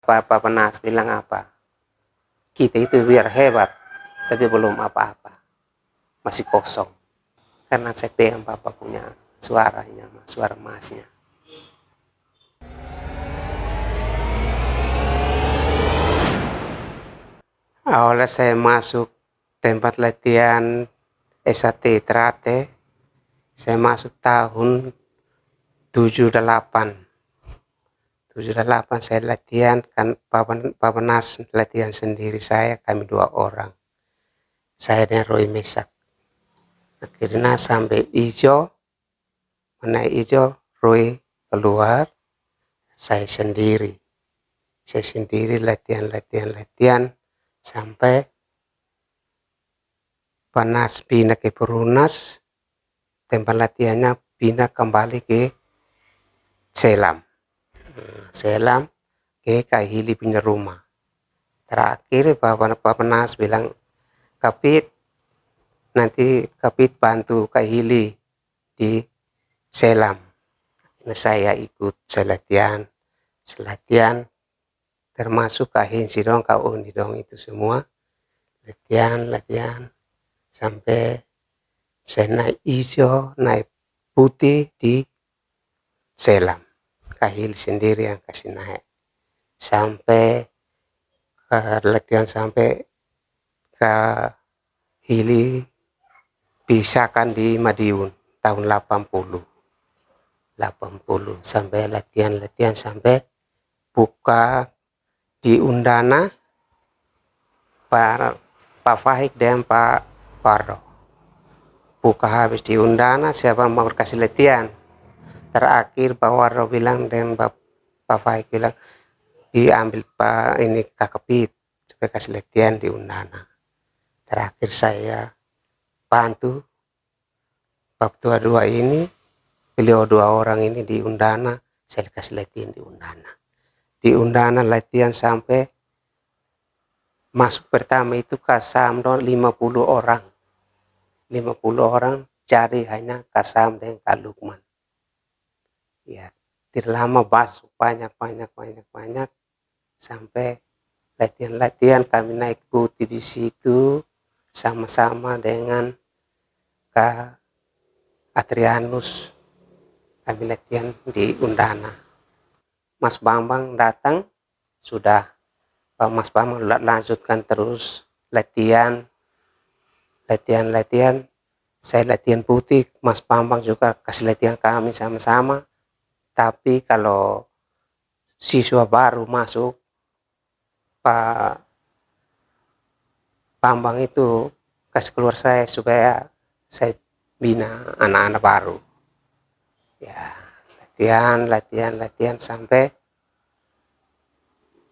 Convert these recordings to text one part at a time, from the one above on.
Pak Penas bilang apa? Kita itu biar hebat, tapi belum apa-apa, masih kosong. Karena saya pegang Bapak punya suaranya, suara emasnya. Awalnya saya masuk tempat latihan S1 Trate, saya masuk tahun 78. 78 saya latihan, kan Pak Penas latihan sendiri saya, kami 2 orang. Saya dan Roy Mesak. Akhirnya sampai hijau, mana hijau, Roy keluar, saya sendiri. Saya sendiri latihan sampai Panas pindah ke Perunas, tempat latihannya pindah kembali ke Selam. Selam ke Kahili punya rumah. Terakhir Pak Penas bilang, Kapit, nanti Kapit bantu Kahili di Selam. Nah, saya ikut selatihan termasuk Kahinsi dong, Kauni dong, itu semua latihan sampai saya naik hijau, naik putih di Selam. Kahil sendiri yang kasih naik sampai latihan sampai ke Hili pisahkan di Madiun tahun 80 sampai latihan sampai buka di Undana Pak Fahik dan Pak Pardo. Buka habis di Undana, siapa mau kasih latihan. Terakhir Pak Wardo bilang dan Pak Fahik bilang, diambil Pak ini Kakepit supaya kasih latihan di Undana. Terakhir saya bantu Pak Tua 2 ini, beliau 2 orang ini di Undana, saya kasih latihan di Undana. Di Undana latihan sampai masuk pertama itu Kasam 50 orang. 50 orang jadi hanya Kasam dan Kak Lukman. Ya, terlama masuk banyak sampai latihan kami naik putih di situ sama-sama dengan Kak Adrianus. Kami latihan di Undana. Mas Bambang datang, sudah Mas Bambang lanjutkan terus latihan. Saya latihan putih, Mas Bambang juga kasih latihan kami sama-sama. Tapi kalau siswa baru masuk, Pak Bambang itu kasih keluar saya supaya saya bina anak-anak baru. Ya, latihan sampai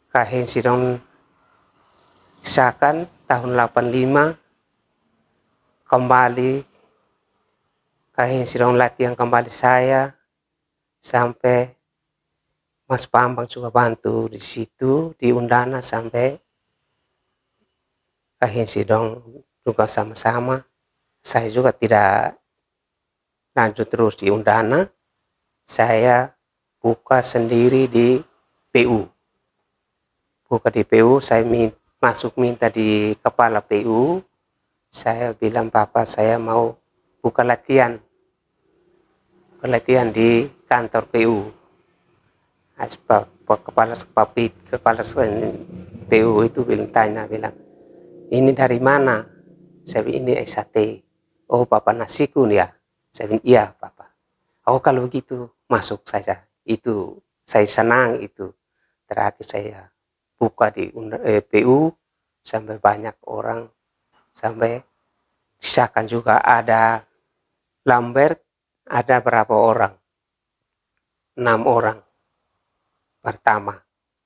Kahin Sidong Sakan tahun 85 kembali Kahin Sidong latihan kembali saya sampai Mas Bambang juga bantu di situ di Undana sampai Kahin Sidong juga sama-sama. Saya juga tidak lanjut terus di Undana. Saya buka sendiri di PU. Buka di PU, saya masuk minta di kepala PU. Saya bilang, Bapak saya mau buka latihan di kantor PU. Kepala PU itu bilang, ini dari mana? Saya bilang, ini S1. Oh, Bapak Nasikun ya? Saya bilang, iya Bapak. Oh, kalau begitu masuk saja. Itu saya senang itu. Terakhir saya buka di PU sampai banyak orang, sampai disahkan juga ada Lambert, ada berapa orang? 6 orang pertama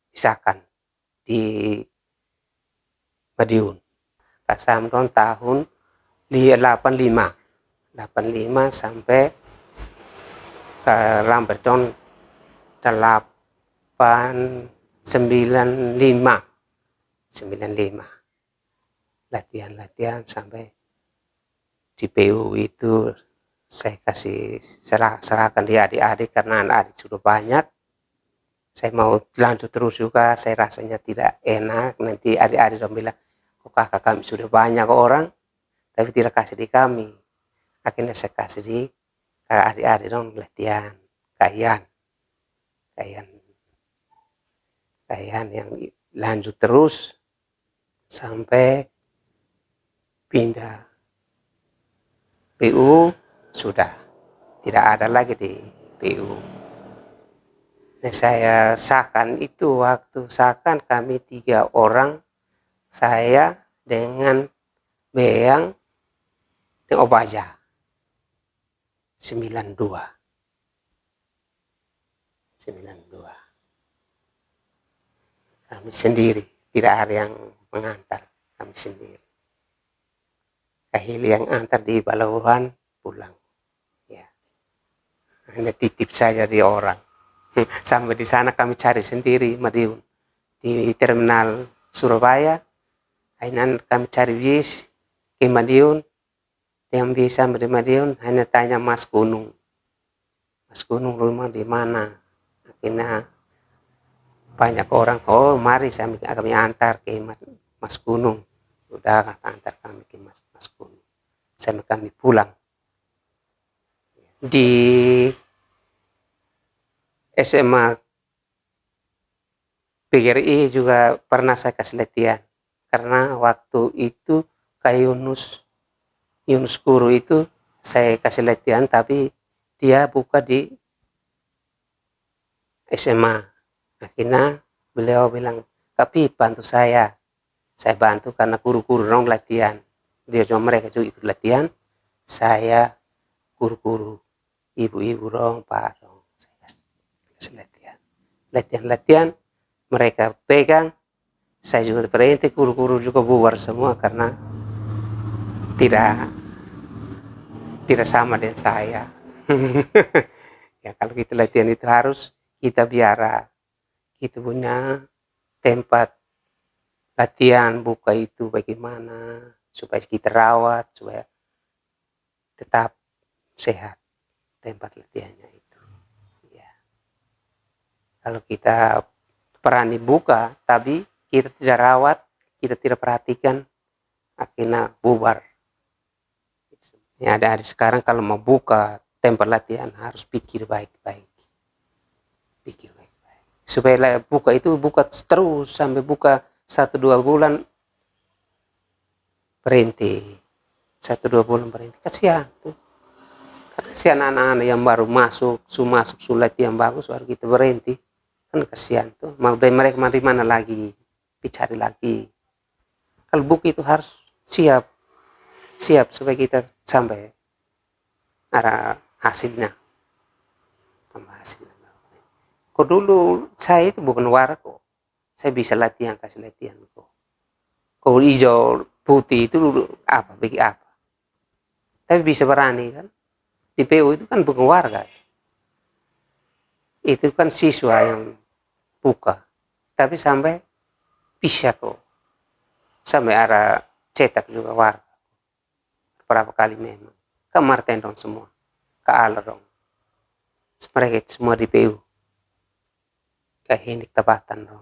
disahkan di Madiun. Kasamdon tahun 85 sampai ke Lamberton 95 latihan sampai di PU itu saya kasih serahkan di adik-adik karena adik sudah banyak. Saya mau lanjut terus juga, saya rasanya tidak enak. Nanti adik-adik dong bilang, kok kakak kami sudah banyak orang, tapi tidak kasih di kami. Akhirnya saya kasih di adik-adik dong latihan, kayan, kayan, kayan yang lanjut terus sampai pindah PU sudah tidak ada lagi di PU. Nah, saya sahkan itu waktu sahkan kami 3 orang, saya dengan Beyang dan Obaja 92. Kami sendiri, tidak ada yang mengantar, kami sendiri. Kahili yang antar di Balauhan pulang. Ya. Hanya titip saja di orang. Sampai di sana kami cari sendiri Madiun. Di terminal Surabaya, akhirnya kami cari bis ke Madiun. Yang bisa di Madiun hanya tanya Mas Gunung. Mas Gunung rumah di mana? Akhirnya banyak orang, oh mari kami antar ke Mas Gunung. Sudah antar kami ke Mas Gunung. Sampai kami pulang. Di SMA PGRI juga pernah saya kasih latihan. Karena waktu itu Kak Yunus Guru itu saya kasih latihan, tapi dia buka di SMA. Akhirnya beliau bilang, tapi bantu saya. Saya bantu karena guru-guru dong latihan. Dia cuma mereka juga ikut latihan. Saya guru-guru, ibu-ibu dong, Pak dong. Saya kasih latihan. Latihan, mereka pegang. Saya juga berhenti, guru-guru juga bubar semua karena tidak sama dengan saya. Ya kalau kita latihan itu harus kita biara kita punya tempat latihan buka itu bagaimana supaya kita rawat supaya tetap sehat tempat latihannya itu. Ya. Kalau kita berani buka tapi kita tidak rawat, kita tidak perhatikan, akhirnya bubar. Ya, ada sekarang kalau mau buka tempat latihan harus pikir baik-baik. Supaya buka itu buka terus sampai buka 1-2 bulan berhenti. 1-2 bulan berhenti. Kasihan tuh. Kasihan anak-anak yang baru masuk sulit yang bagus baru kita berhenti. Kan kasihan tuh. Mau dari mereka dari mana lagi? Dicari lagi. Kalau buku itu harus siap supaya kita sampai ada hasilnya. Tambah hasilnya. Kok dulu saya itu bukan warak kok. Saya bisa latihan, kasih latihan kok. Kok hijau putih itu apa, bagi apa. Tapi bisa berani kan. Di PU itu kan bukan warga. Itu kan siswa yang buka. Tapi sampai bisa kok. Sampai ada cetak juga warga. Berapa kali memang. Ke Martin dong semua. Ke Aler dong. Mereka semua di PU. Kehendak tabatan dong.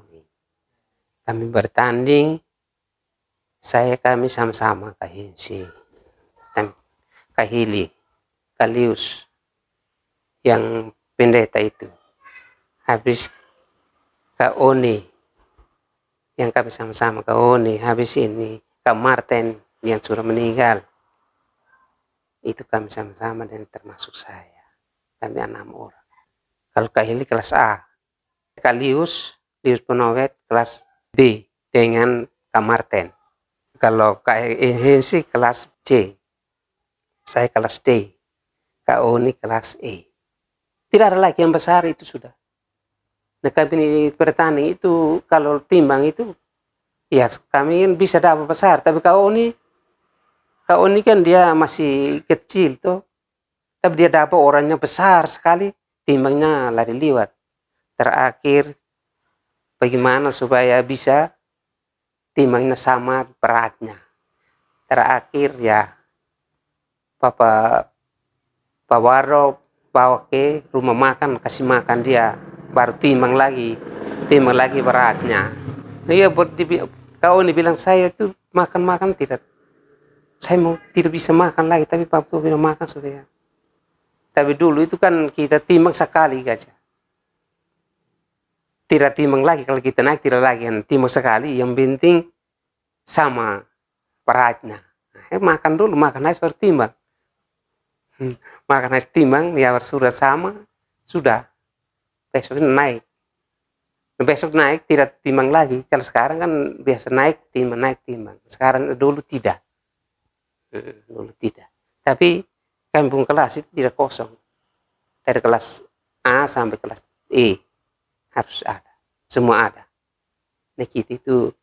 Kami bertanding, kami sama-sama Kahinsi, Kahili, Kalius, yang pendeta itu. Habis Kak Oni, yang kami sama-sama Kak Oni. Habis ini Kak Martin yang sudah meninggal. Itu kami sama-sama dan termasuk saya. Kami 6 orang. Kalau Kahili kelas A. Kalius Penowet kelas B dengan Kak Martin. Kalau Kak Hensi kelas C, saya kelas D, Kak Oni kelas E. Tidak ada lagi yang besar itu sudah. Nah kami bertanding itu kalau timbang itu, ya kami kan bisa dapat besar. Tapi Kak Oni kan dia masih kecil tuh. Tapi dia dapat orangnya besar sekali, timbangnya lari liwat. Terakhir bagaimana supaya bisa timbangnya sama beratnya. Terakhir ya Pak Waro bawa ke rumah makan, kasih makan dia. baru timbang lagi beratnya. Iya, kau ini bilang saya itu makan tidak, saya mau tidak bisa makan lagi, tapi Pak tuh bilang makan sudah ya. Tapi dulu itu kan kita timbang sekali saja, tidak timbang lagi, kalau kita naik tidak lagi, timbang sekali, yang penting sama beratnya. Makan dulu, makan aja baru timbang. Makan aja timbang, ya sudah sama, sudah besok naik. Besok naik tidak timbang lagi. Kalau sekarang kan biasa naik timbang. Sekarang dulu tidak. Dulu tidak. Tapi kampung kelas itu tidak kosong. Dari kelas A sampai kelas E harus ada. Semua ada. Nah kita itu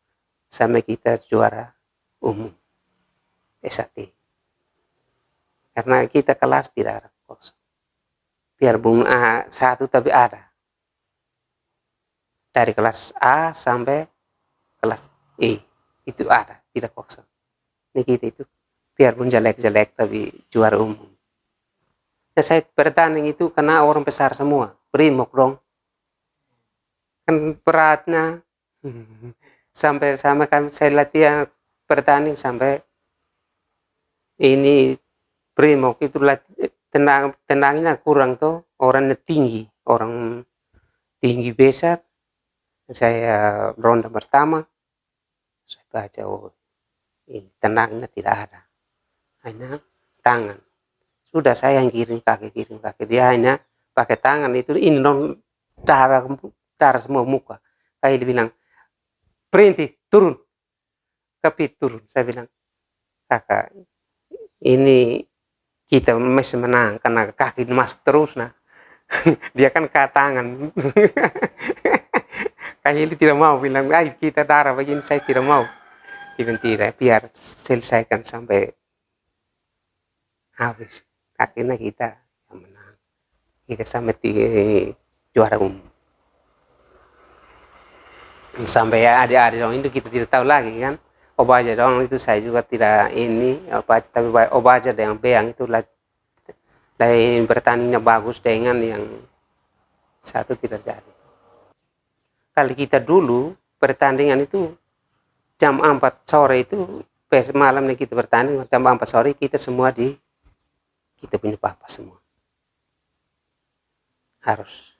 sampai kita juara umum S1. Karena kita kelas tidak ada kosong. Biar bung A1 tapi ada. Dari kelas A sampai kelas E itu ada, tidak kosong. Ini kita itu biarpun jelek-jelek tapi juara umum. Nah, saya bertanding itu karena orang besar semua, primok dong. Kan beratnya sampai sama kami saya latihan bertanding sampai ini primok itu tenangnya kurang tuh, orangnya tinggi, orang tinggi besar. Saya ronde pertama, saya baca, oh ini tenangnya tidak ada, hanya tangan. Sudah saya yang kirim kaki, dia hanya pakai tangan itu, ini non darah semua muka. Kayak dia bilang, berhenti, turun, kapit turun. Saya bilang, kakak, ini kita masih menang karena kaki masuk terus, nah. Dia kan ke tangan. Kayak ini tidak mau bilang, ayo kita darah begini, saya tidak mau. Tidak, biar selesaikan sampai habis. Akhirnya kita yang menang. Kita sampai juara umum. Sampai adik-adik dong itu kita tidak tahu lagi kan. Obaja dong itu saya juga tidak ini, tapi Obaja dengan Beang itu lain bertandingnya bagus dengan yang satu tidak jadi. Kalau kita dulu pertandingan itu jam 4 sore itu, malamnya kita bertanding jam 4 sore, kita semua kita punya papa semua. Harus.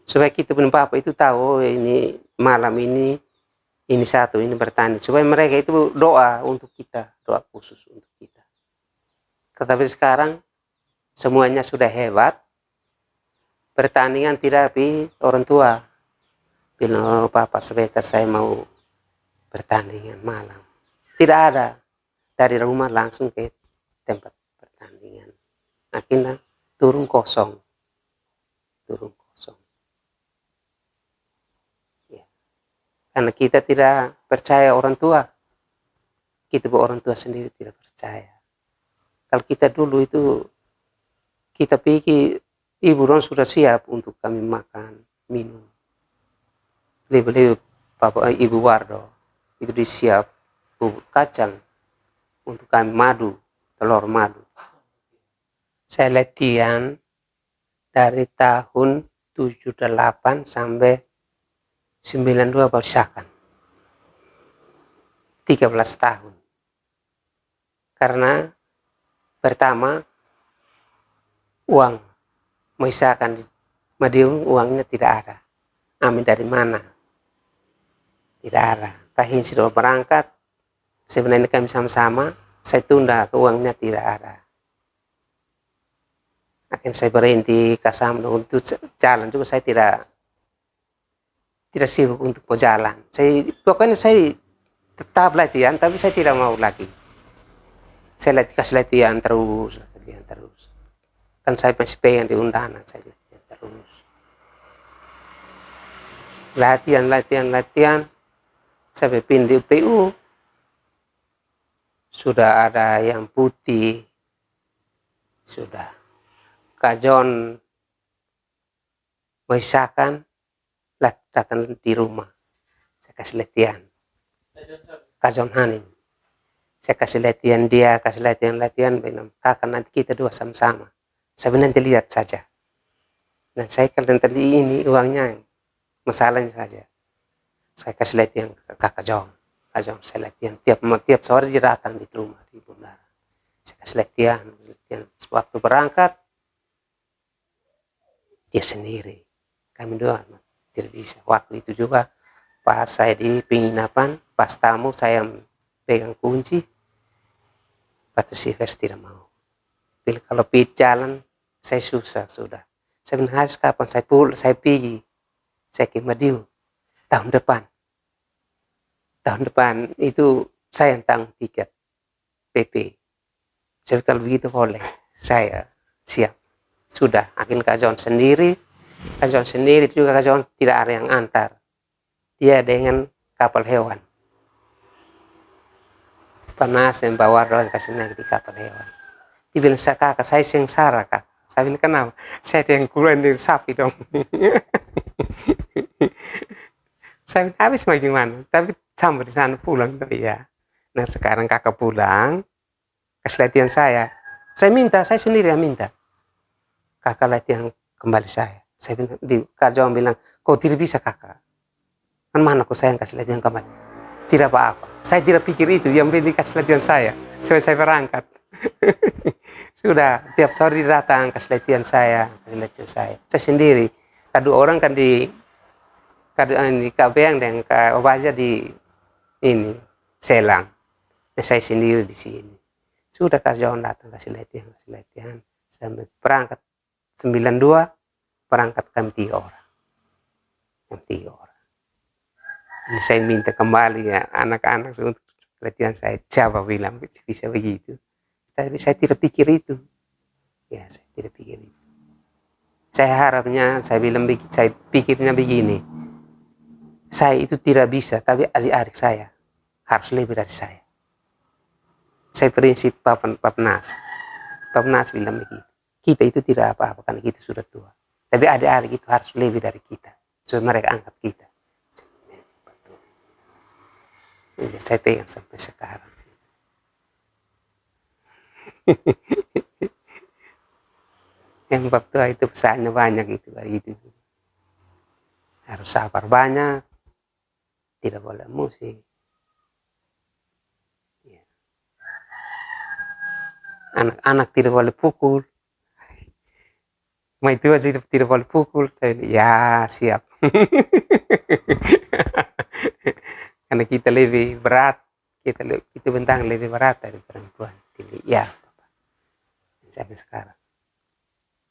Supaya kita punya papa itu tahu ini malam ini satu, ini bertanding. Supaya mereka itu doa untuk kita, doa khusus untuk kita. Tetapi sekarang semuanya sudah hebat, pertandingan tidak tapi orang tua bilang, oh, papa sebentar saya mau pertandingan malam. Tidak ada, dari rumah langsung ke tempat pertandingan. Akhirnya turun kosong. Ya. Karena kita tidak percaya orang tua, kita orang tua sendiri tidak percaya. Kalau kita dulu itu kita pikir ibu dong sudah siap untuk kami makan, minum. Lebih Bapak Ibu Wardo itu disiap bubur kacang untuk kami, madu, telur madu. Saya latihan dari tahun 78 sampai 92 baru sahkan. 13 tahun. Karena pertama uang misalkan di Madiun uangnya tidak ada. Amin dari mana? Tidak ada. Kahin sudah berangkat. Sebenarnya kami sama-sama. Saya tunda ke uangnya tidak ada. Akhirnya saya berhenti kasam untuk jalan juga saya tidak sibuk untuk berjalan. Pokoknya saya tetap latihan tapi saya tidak mau lagi. Saya kasih latihan terus. Kan saya masih pengen di undangan, saya latihan terus. Latihan. Sampai pindah di PU. Sudah ada yang putih. Sudah. Kajon misalkan datang di rumah. Saya kasih latihan. Kajon Hanin. Saya kasih latihan dia, kasih latihan. Kakak nanti kita dua sama-sama. Saya nanti lihat saja. Dan saya kalau tadi ini uangnya, masalahnya saja. Saya kasih latihan ke kakak John. Kak John saya latihan tiap sore dia datang di rumah di Bundara. Saya kasih latihan. Waktu berangkat dia sendiri. Kami dua tidak bisa. Waktu itu juga pas saya di penginapan, pas tamu saya pegang kunci, kata si Vers tidak mau. Bila kalau pergi jalan, saya susah sudah. Saya bilang harus kapan saya pergi. Saya ke Madiun tahun depan. Tahun depan itu saya yang tanggung tiket PP. Jadi kalau begitu boleh, saya siap. Sudah, akhirnya Kak John sendiri itu juga Kak John tidak ada yang antar. Dia dengan kapal hewan. Panas yang bawa orang kasih naik di kapal hewan. Dia bilang, kakak, saya sengsara kak. Saya bilang, kenapa? Saya yang kurang dari sapi dong. Saya bilang, habis bagaimana? Tapi sampai di sana pulang tuh ya. Nah sekarang kakak pulang, kasih latihan saya. Saya sendiri yang minta. Kakak latihan kembali saya. Saya bilang, Kak John bilang, kau tidak bisa kakak. Kan mana kau sayang kasih latihan kembali? Tidak apa-apa. Saya tidak pikir itu, yang penting kasih latihan saya. Supaya saya berangkat. Sudah, tiap sore datang kasih latihan saya. Saya sendiri. Kedua orang kan di Kak Beang dan Kak Obaja di ini, Selang. Saya sendiri di sini. Sudah Kak John datang kasih latihan. Sampai berangkat 92, berangkat kami 3 orang. Ini saya minta kembali ya anak-anak untuk latihan saya. Siapa bilang bisa begitu? Saya tidak pikir itu. Ya, saya tidak pikir itu. Saya harapnya, saya pikirnya begini. Saya itu tidak bisa, tapi adik-adik saya harus lebih dari saya. Saya prinsip Papnas. Papnas bilang begitu. Kita itu tidak apa-apa karena kita sudah tua. Tapi adik-adik itu harus lebih dari kita. Supaya mereka angkat kita. Ini saya pegang sampai sekarang. Yang bab tua itu pesannya banyak itu. Harus sabar banyak. Tidak boleh musik. Ya. Anak-anak tidak boleh pukul. Ma itu aja tidak boleh pukul. Saya, ya siap. Karena kita lebih berat. Kita bentang lebih berat dari perempuan. Ya, sampai sekarang.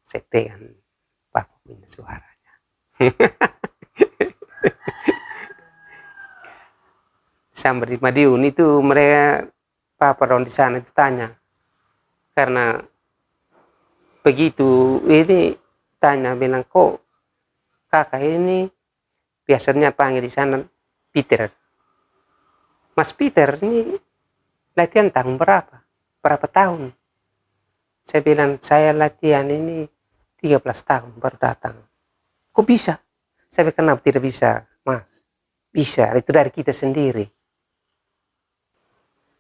Saya pegang Papa punya suaranya. Sampai di Madiun itu mereka Papa Ron di sana itu tanya. Karena begitu ini tanya bilang kok kakak ini biasanya panggil di sana Peter. Mas Peter ini latihan tahun berapa? Berapa tahun? Saya bilang saya latihan ini 13 tahun baru datang. Kok bisa? Saya bilang kenapa tidak bisa, Mas? Bisa, itu dari kita sendiri.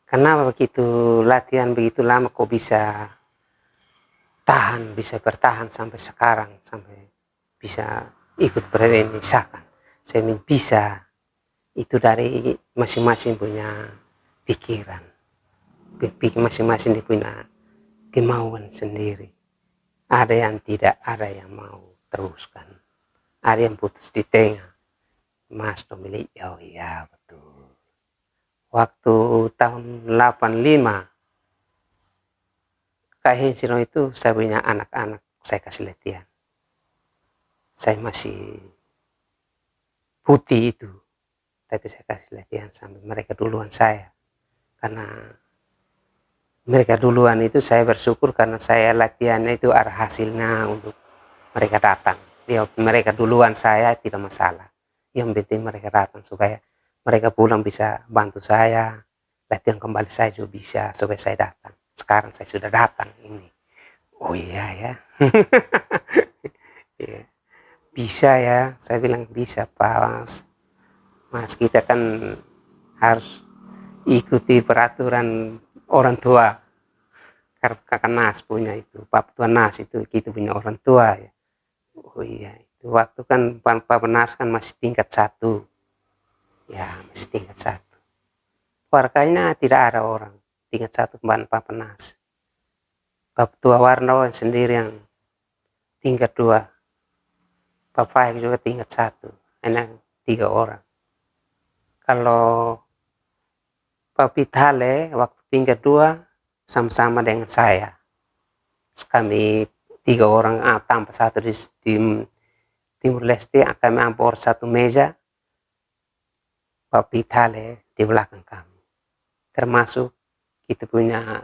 Kenapa begitu latihan begitu lama kok bisa bisa bertahan sampai sekarang, sampai bisa ikut berenisakan. Saya bilang bisa, itu dari masing-masing punya pikiran. Masing-masing dia punya kemauan sendiri. Ada yang tidak, ada yang mau teruskan. Ada yang putus di tengah. Mas pemilik, oh iya betul. Waktu tahun 85, Kak Hensiro itu saya punya anak-anak, saya kasih latihan. Saya masih putih itu, tapi saya kasih latihan sampai mereka duluan saya. Karena mereka duluan itu saya bersyukur karena saya latihannya itu ada hasilnya untuk mereka datang. Ya, mereka duluan saya tidak masalah. Yang penting mereka datang supaya mereka pulang bisa bantu saya. Latihan kembali saya juga bisa supaya saya datang. Sekarang saya sudah datang ini. Oh iya ya. Bisa ya, saya bilang bisa Pak Mas kita kan harus ikuti peraturan orang tua. Karena kakak Nas punya itu, Pak Tua Nas itu kita punya orang tua ya. Oh iya, itu waktu kan Papenas kan masih tingkat 1. Ya, masih tingkat 1. Warganya tidak ada orang. Tingkat 1 Papenas. Pak Tua Warno sendiri yang tingkat 2. Pak Faik juga tingkat 1. Enak 3 orang. Kalau Pak Pitale waktu tingkat 2 sama-sama dengan saya. Kami 3 orang tambah 1 di Timur Leste, kami ampor 1 meja. Pak Pitale di belakang kami. Termasuk kita punya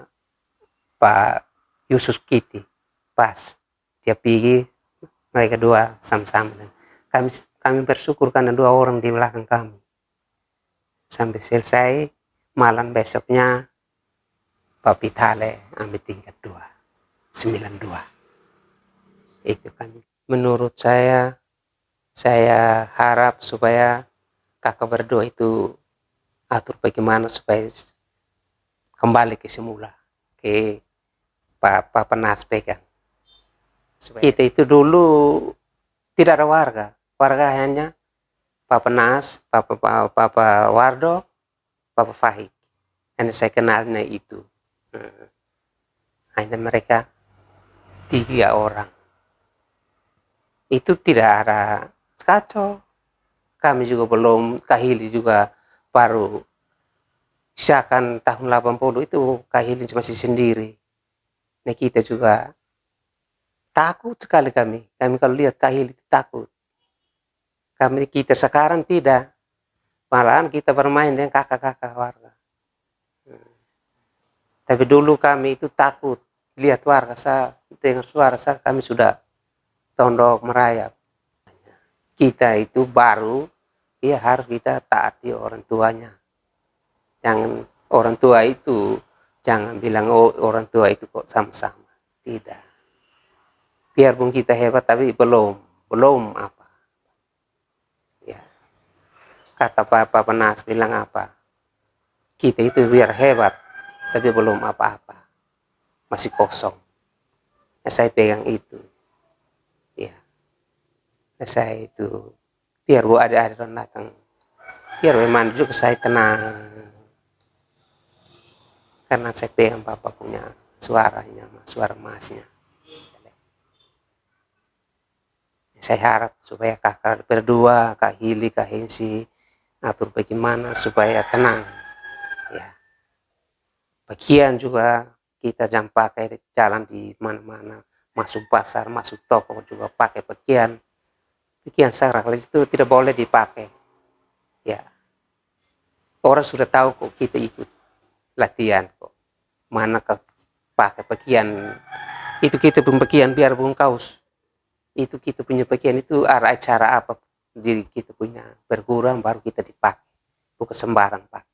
Pak Yusuf Kiti. Pas dia pergi, mereka 2 sama-sama. Kami bersyukur karena 2 orang di belakang kami. Sampai selesai, malam besoknya Pak Pitale ambil tingkat 2, 92. Itu kan. Menurut saya harap supaya kakak berdua itu atur bagaimana supaya kembali ke semula, ke Pak Penas pegang. Kita itu dulu tidak ada warga hanya Pak Penas, Papa Wardo, Papa Fahik. Hanya saya kenalnya itu. Hanya mereka 3 orang. Itu tidak ada kacau. Kami juga belum, Kahili juga baru siakan tahun 80 itu Kahili masih sendiri. Nah kita juga takut sekali kami. Kami kalau lihat Kahili takut. Kita sekarang tidak. Malahan kita bermain dengan kakak-kakak warga. Tapi dulu kami itu takut lihat warga dengan suara kami sudah tondok merayap. Kita itu baru, ya harus kita taati orang tuanya. Jangan orang tua itu, jangan bilang oh orang tua itu kok sama-sama. Tidak. Biarpun kita hebat tapi belum apa. Ya. Kata Pak Penas bilang apa? Kita itu biar hebat, tapi belum apa-apa. Masih kosong. Ya, saya pegang itu. Ya. Saya itu biar bu ada orang datang, biar memang juga saya tenang. Karena saya pegang Bapak punya suaranya, suara emasnya. Saya harap supaya kakak berdua, Kak Hili, Kak Hensi, atur bagaimana supaya tenang. Ya. Bagian juga kita jangan pakai jalan di mana-mana, masuk pasar, masuk toko juga pakai bagian sarang itu tidak boleh dipakai. Ya. Orang sudah tahu kok kita ikut latihan kok. Mana pakai bagian itu kita pembagian biar bung kaos. Itu kita punya bagian itu ada acara apa, jadi kita punya berkurang baru kita dipakai, bukan sembarang pakai.